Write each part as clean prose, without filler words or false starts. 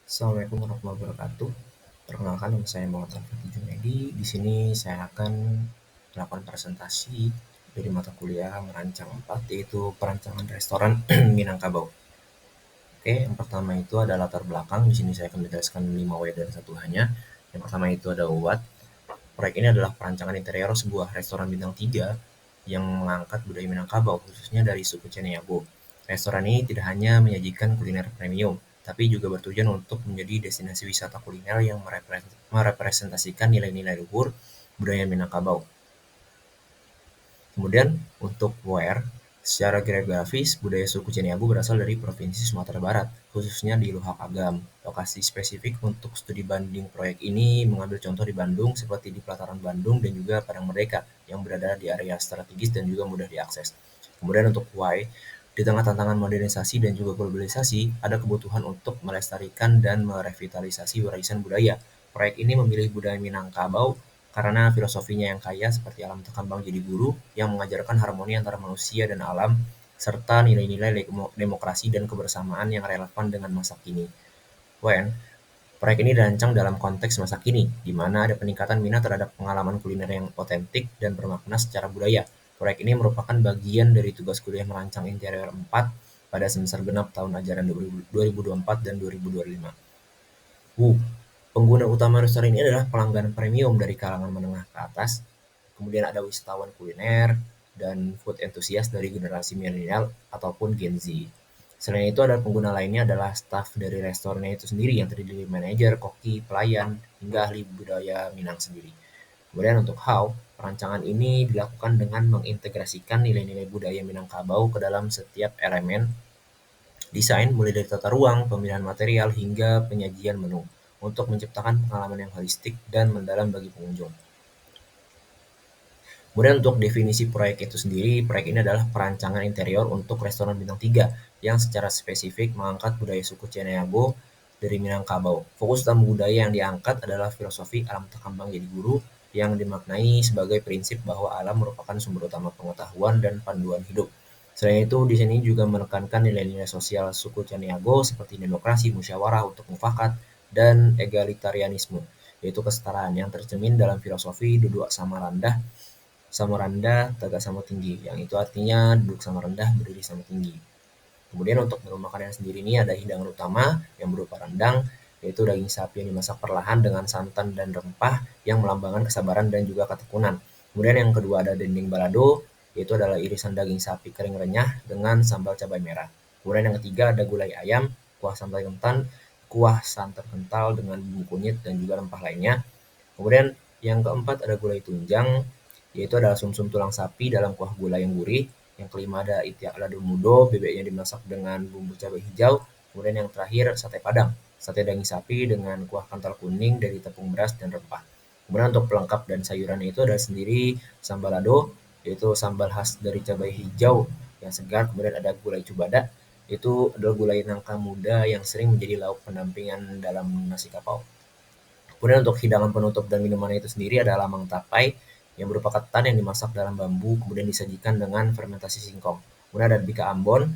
Assalamualaikum warahmatullahi wabarakatuh. Perkenalkan, nama saya Muhammad Al-Fatih Junaidi. Di sini saya akan melakukan presentasi dari mata kuliah merancang 4, yaitu perancangan restoran Minangkabau. Oke, yang pertama itu ada latar belakang. Di sini saya akan menjelaskan 5W dan 1H-nya. Yang pertama itu ada what. Proyek ini adalah perancangan interior sebuah restoran bintang 3 yang mengangkat budaya Minangkabau, khususnya dari suku Ceneabo. Restoran ini tidak hanya menyajikan kuliner premium, tapi juga bertujuan untuk menjadi destinasi wisata kuliner yang merepresentasikan nilai-nilai luhur budaya Minangkabau. Kemudian untuk where, secara geografis budaya suku Ceneabo berasal dari Provinsi Sumatera Barat, khususnya di Luhak Agam. Lokasi spesifik untuk studi banding proyek ini mengambil contoh di Bandung seperti di pelataran Bandung dan juga Padang Merdeka yang berada di area strategis dan juga mudah diakses. Kemudian untuk why, di tengah tantangan modernisasi dan juga globalisasi, ada kebutuhan untuk melestarikan dan merevitalisasi warisan budaya. Proyek ini memilih budaya Minangkabau karena filosofinya yang kaya seperti alam terkembang jadi guru yang mengajarkan harmoni antara manusia dan alam serta nilai-nilai demokrasi dan kebersamaan yang relevan dengan masa kini. Proyek ini dirancang dalam konteks masa kini, di mana ada peningkatan minat terhadap pengalaman kuliner yang otentik dan bermakna secara budaya. Proyek ini merupakan bagian dari tugas kuliah merancang interior 4 pada semester genap tahun ajaran 2024 dan 2025. Pengguna utama restoran ini adalah pelanggan premium dari kalangan menengah ke atas, kemudian ada wisatawan kuliner, dan food enthusiast dari generasi milenial ataupun Gen Z. Selain itu ada pengguna lainnya adalah staf dari restorannya itu sendiri yang terdiri dari manajer, koki, pelayan, hingga ahli budaya Minang sendiri. Kemudian untuk how, perancangan ini dilakukan dengan mengintegrasikan nilai-nilai budaya Minangkabau ke dalam setiap elemen desain, mulai dari tata ruang, pemilihan material, hingga penyajian menu, untuk menciptakan pengalaman yang holistik dan mendalam bagi pengunjung. Kemudian untuk definisi proyek itu sendiri, proyek ini adalah perancangan interior untuk restoran bintang 3 yang secara spesifik mengangkat budaya suku Ceneabo dari Minangkabau. Fokus utama budaya yang diangkat adalah filosofi alam terkembang jadi guru yang dimaknai sebagai prinsip bahwa alam merupakan sumber utama pengetahuan dan panduan hidup. Selain itu, di sini juga menekankan nilai-nilai sosial suku Ceneabo seperti demokrasi, musyawarah untuk mufakat, dan egalitarianisme, yaitu kesetaraan yang tercermin dalam filosofi duduk sama rendah, sama rendah, tegak sama tinggi, yang itu artinya duduk sama rendah, berdiri sama tinggi. Kemudian untuk menu makanan sendiri ini ada hidangan utama yang berupa rendang, yaitu daging sapi yang dimasak perlahan dengan santan dan rempah yang melambangkan kesabaran dan juga ketekunan. Kemudian yang kedua ada dendeng balado, yaitu adalah irisan daging sapi kering renyah dengan sambal cabai merah. Kemudian yang ketiga ada gulai ayam, kuah santan kental dengan bumbu kunyit dan juga rempah lainnya. Kemudian yang keempat ada gulai tunjang, yaitu adalah sumsum tulang sapi dalam kuah gulai yang gurih. Yang kelima ada itiak lado mudo, bebeknya dimasak dengan bumbu cabai hijau. Kemudian yang terakhir sate padang, sate daging sapi dengan kuah kental kuning dari tepung beras dan rempah. Kemudian untuk pelengkap dan sayurannya itu ada sendiri sambal lado, yaitu sambal khas dari cabai hijau yang segar. Kemudian ada gulai cubada, itu adalah gulai nangka muda yang sering menjadi lauk pendampingan dalam nasi kapau. Kemudian untuk hidangan penutup dan minuman itu sendiri ada lamang tapai yang berupa ketan yang dimasak dalam bambu kemudian disajikan dengan fermentasi singkong. Kemudian ada bika ambon,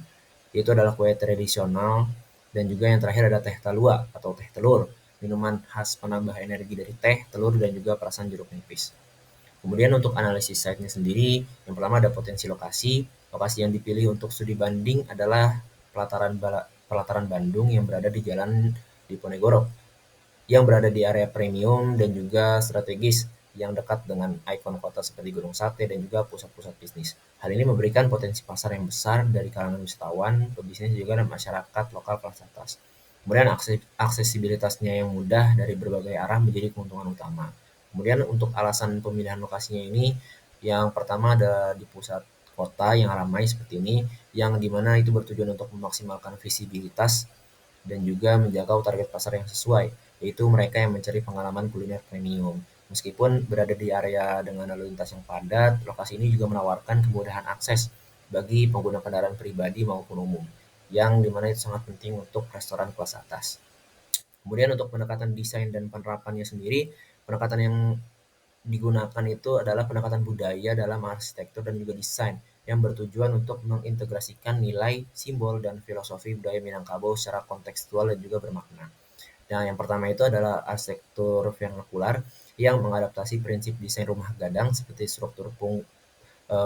yaitu adalah kue tradisional, dan juga yang terakhir ada teh talua atau teh telur, minuman khas penambah energi dari teh, telur, dan juga perasan jeruk nipis. Kemudian untuk analisis site-nya sendiri, yang pertama ada potensi lokasi. Lokasi yang dipilih untuk studi banding adalah pelataran Bandung yang berada di Jalan Diponegoro, yang berada di area premium dan juga strategis yang dekat dengan ikon kota seperti Gunung Sate dan juga pusat-pusat bisnis. Hal ini memberikan potensi pasar yang besar dari kalangan wisatawan, pebisnis juga dan masyarakat lokal kelas atas. Kemudian aksesibilitasnya yang mudah dari berbagai arah menjadi keuntungan utama. Kemudian untuk alasan pemilihan lokasinya ini, yang pertama ada di pusat kota yang ramai seperti ini, yang dimana itu bertujuan untuk memaksimalkan visibilitas dan juga menjangkau target pasar yang sesuai, yaitu mereka yang mencari pengalaman kuliner premium. Meskipun berada di area dengan lalu lintas yang padat, lokasi ini juga menawarkan kemudahan akses bagi pengguna kendaraan pribadi maupun umum, yang dimana itu sangat penting untuk restoran kelas atas. Kemudian untuk pendekatan desain dan penerapannya sendiri, pendekatan yang digunakan itu adalah pendekatan budaya dalam arsitektur dan juga desain yang bertujuan untuk mengintegrasikan nilai, simbol, dan filosofi budaya Minangkabau secara kontekstual dan juga bermakna. Nah, yang pertama itu adalah arsitektur vernakular yang mengadaptasi prinsip desain rumah gadang seperti struktur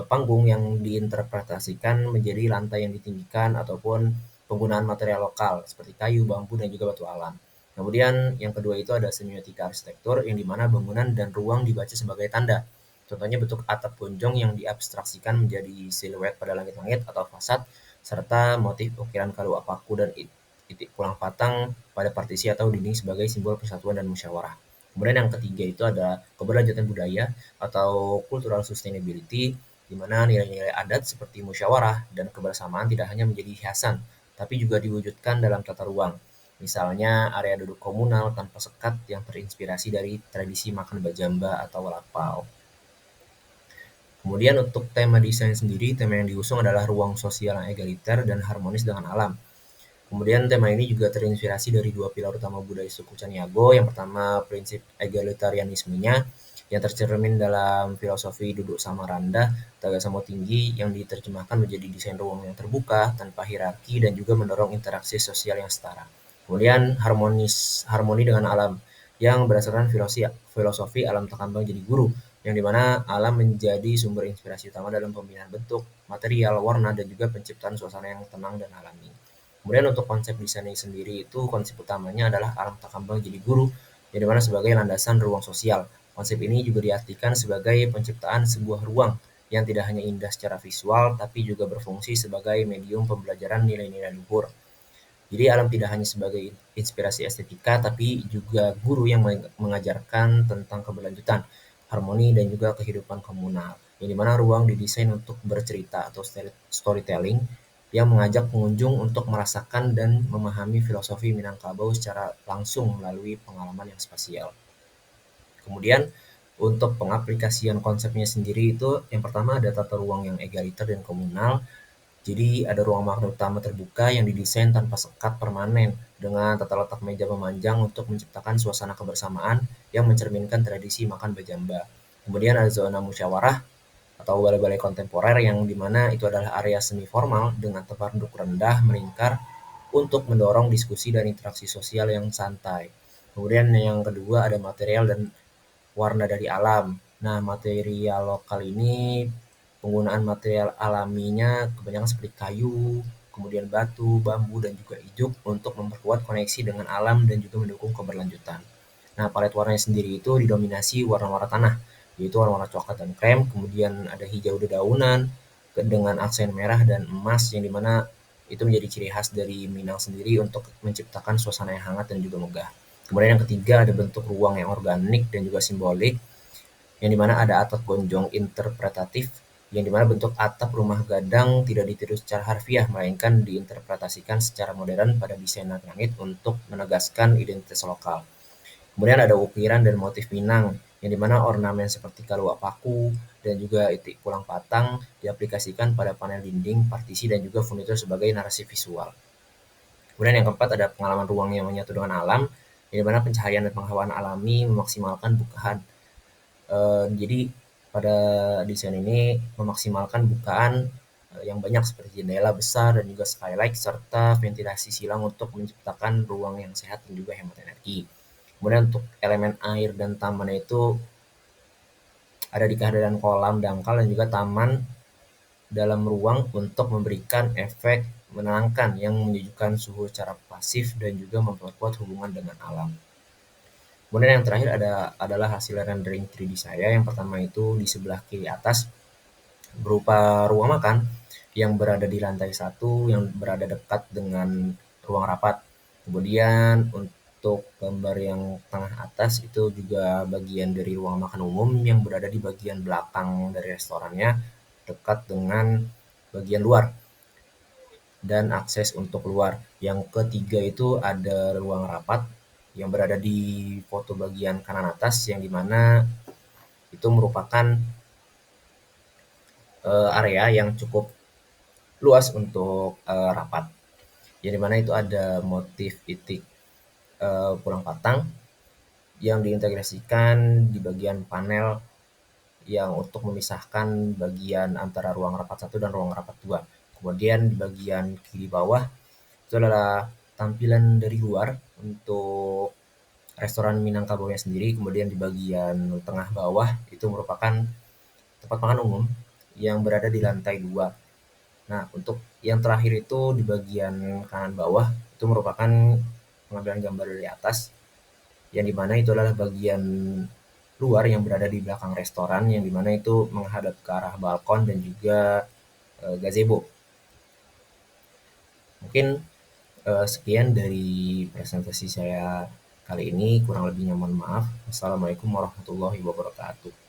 panggung yang diinterpretasikan menjadi lantai yang ditinggikan ataupun penggunaan material lokal seperti kayu, bambu, dan juga batu alam. Kemudian yang kedua itu ada semiotika arsitektur yang dimana bangunan dan ruang dibaca sebagai tanda. Contohnya bentuk atap gonjong yang diabstraksikan menjadi siluet pada langit-langit atau fasad, serta motif ukiran kayu paku dan titik pulang patang pada partisi atau dinding sebagai simbol persatuan dan musyawarah. Kemudian yang ketiga itu ada keberlanjutan budaya atau cultural sustainability, di mana nilai-nilai adat seperti musyawarah dan kebersamaan tidak hanya menjadi hiasan, tapi juga diwujudkan dalam tata ruang. Misalnya area duduk komunal tanpa sekat yang terinspirasi dari tradisi makan bajamba atau lapau. Kemudian untuk tema desain sendiri, tema yang diusung adalah ruang sosial yang egaliter dan harmonis dengan alam. Kemudian tema ini juga terinspirasi dari dua pilar utama budaya suku Caniago. Yang pertama prinsip egalitarianismenya yang tercermin dalam filosofi duduk sama rendah, tegak sama tinggi yang diterjemahkan menjadi desain ruang yang terbuka, tanpa hierarki dan juga mendorong interaksi sosial yang setara. Kemudian harmoni dengan alam yang berdasarkan filosofi alam tak kambang jadi guru, yang dimana alam menjadi sumber inspirasi utama dalam pemilihan bentuk, material, warna, dan juga penciptaan suasana yang tenang dan alami. Kemudian untuk konsep desain sendiri itu konsep utamanya adalah alam tak kambang jadi guru, yang dimana sebagai landasan ruang sosial. Konsep ini juga diartikan sebagai penciptaan sebuah ruang yang tidak hanya indah secara visual, tapi juga berfungsi sebagai medium pembelajaran nilai-nilai luhur. Jadi alam tidak hanya sebagai inspirasi estetika, tapi juga guru yang mengajarkan tentang keberlanjutan, harmoni, dan juga kehidupan komunal. Yang dimana ruang didesain untuk bercerita atau storytelling yang mengajak pengunjung untuk merasakan dan memahami filosofi Minangkabau secara langsung melalui pengalaman yang spasial. Kemudian untuk pengaplikasian konsepnya sendiri itu yang pertama ada tata ruang yang egaliter dan komunal. Jadi ada ruang makan utama terbuka yang didesain tanpa sekat permanen dengan tata letak meja memanjang untuk menciptakan suasana kebersamaan yang mencerminkan tradisi makan bajamba. Kemudian ada zona musyawarah atau balai-balai kontemporer yang dimana itu adalah area semi formal dengan tempat duduk rendah melingkar untuk mendorong diskusi dan interaksi sosial yang santai. Kemudian yang kedua ada material dan warna dari alam. Nah, material lokal ini penggunaan material alaminya kebanyakan seperti kayu, kemudian batu, bambu, dan juga ijuk untuk memperkuat koneksi dengan alam dan juga mendukung keberlanjutan. Nah, palet warnanya sendiri itu didominasi warna-warna tanah, yaitu warna-warna coklat dan krem, kemudian ada hijau dedaunan dengan aksen merah dan emas yang dimana itu menjadi ciri khas dari Minang sendiri untuk menciptakan suasana yang hangat dan juga megah. Kemudian yang ketiga ada bentuk ruang yang organik dan juga simbolik, yang dimana ada atap gonjong interpretatif, yang dimana bentuk atap rumah gadang tidak ditiru secara harfiah, melainkan diinterpretasikan secara modern pada desain langit untuk menegaskan identitas lokal. Kemudian ada ukiran dan motif Minang, yang dimana ornamen seperti kaluak paku dan juga itik pulang patang diaplikasikan pada panel dinding, partisi, dan juga furnitur sebagai narasi visual. Kemudian yang keempat ada pengalaman ruang yang menyatu dengan alam, di mana pencahayaan dan penghawaan alami memaksimalkan bukaan. Jadi pada desain ini memaksimalkan bukaan yang banyak seperti jendela besar dan juga skylight serta ventilasi silang untuk menciptakan ruang yang sehat dan juga hemat energi. Kemudian untuk elemen air dan taman itu ada di kehadiran kolam dangkal dan juga taman dalam ruang untuk memberikan efek menenangkan yang menyejukkan suhu secara pasif dan juga memperkuat hubungan dengan alam. Kemudian yang terakhir adalah hasil rendering 3D saya. Yang pertama itu di sebelah kiri atas berupa ruang makan yang berada di lantai 1 yang berada dekat dengan ruang rapat. Kemudian untuk gambar yang tengah atas itu juga bagian dari ruang makan umum yang berada di bagian belakang dari restorannya dekat dengan bagian luar dan akses untuk keluar. Yang ketiga itu ada ruang rapat yang berada di foto bagian kanan atas yang dimana itu merupakan area yang cukup luas untuk rapat. Yang dimana itu ada motif itik pulang patang yang diintegrasikan di bagian panel yang untuk memisahkan bagian antara ruang rapat 1 dan ruang rapat 2. Kemudian di bagian kiri bawah itu adalah tampilan dari luar untuk Restoran Minangkabaunya sendiri, kemudian di bagian tengah bawah itu merupakan tempat makan umum yang berada di lantai 2. Nah, untuk yang terakhir itu di bagian kanan bawah itu merupakan pengambilan gambar dari atas, yang dimana itu adalah bagian luar yang berada di belakang restoran, yang dimana itu menghadap ke arah balkon dan juga gazebo. Mungkin sekian dari presentasi saya kali ini, kurang lebihnya mohon maaf. Wassalamualaikum warahmatullahi wabarakatuh.